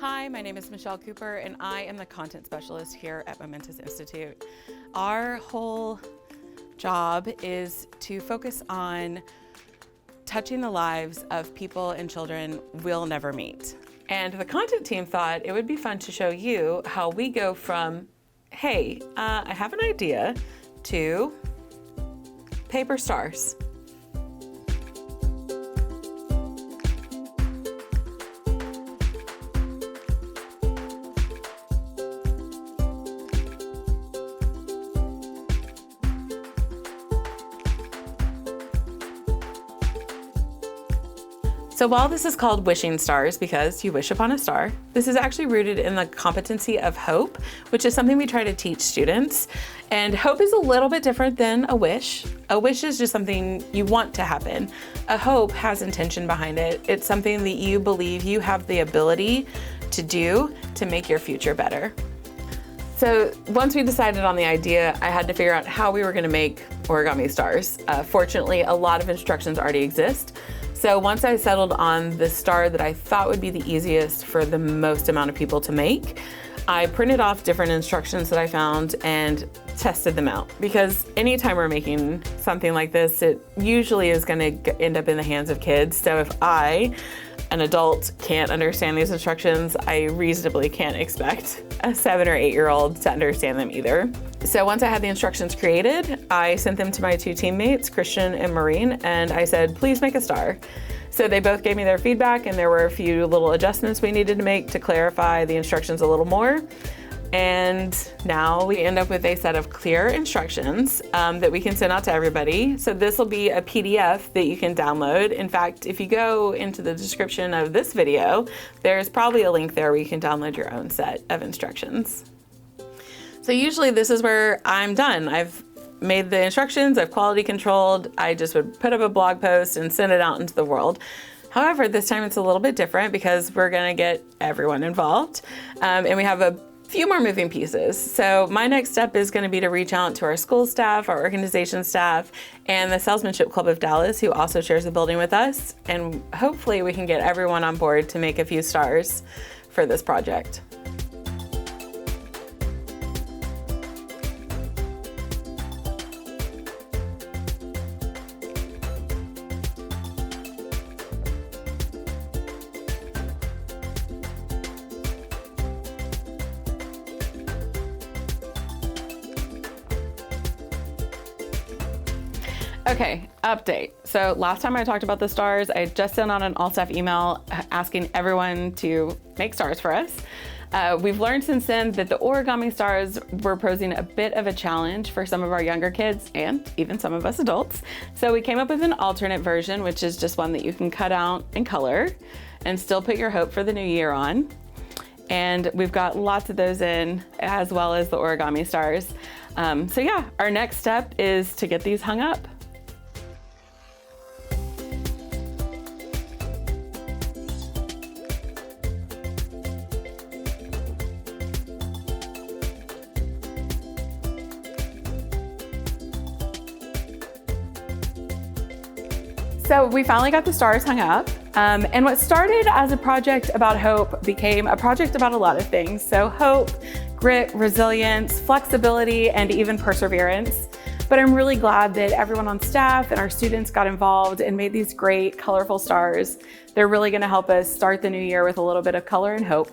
Hi, my name is Michelle Cooper, and I am the content specialist here at Momentous Institute. Our whole job is to focus on touching the lives of people and children we'll never meet. And the content team thought it would be fun to show you how we go from, hey, I have an idea, to paper stars. So while this is called Wishing Stars because you wish upon a star, this is actually rooted in the Competency of Hope, which is something we try to teach students. And hope is a little bit different than a wish. A wish is just something you want to happen. A hope has intention behind it. It's something that you believe you have the ability to do to make your future better. So once we decided on the idea, I had to figure out how we were going to make origami stars. Fortunately, a lot of instructions already exist. So once I settled on the star that I thought would be the easiest for the most amount of people to make, I printed off different instructions that I found and tested them out. Because anytime we're making something like this, it usually is going to end up in the hands of kids. So if I, an adult, can't understand these instructions, I reasonably can't expect a 7 or 8-year-old to understand them either. So once I had the instructions created, I sent them to my 2 teammates, Christian and Maureen, and I said, please make a star. So they both gave me their feedback, and there were a few little adjustments we needed to make to clarify the instructions a little more. And now we end up with a set of clear instructions that we can send out to everybody. So this will be a PDF that you can download. In fact, if you go into the description of this video, there's probably a link there where you can download your own set of instructions. So usually this is where I'm done. I've made the instructions, I've quality controlled. I just would put up a blog post and send it out into the world. However, this time it's a little bit different because we're gonna get everyone involved. And we have a few more moving pieces. So my next step is going to be to reach out to our school staff, our organization staff, and the Salesmanship Club of Dallas, who also shares the building with us. And hopefully we can get everyone on board to make a few stars for this project. Okay, update. So last time I talked about the stars, I just sent out an all-staff email asking everyone to make stars for us. We've learned since then that the origami stars were posing a bit of a challenge for some of our younger kids and even some of us adults. So we came up with an alternate version, which is just one that you can cut out and color and still put your hope for the new year on. And we've got lots of those in, as well as the origami stars. So yeah, our next step is to get these hung up. So we finally got the stars hung up, and what started as a project about hope became a project about a lot of things. So hope, grit, resilience, flexibility, and even perseverance. But I'm really glad that everyone on staff and our students got involved and made these great, colorful stars. They're really gonna help us start the new year with a little bit of color and hope.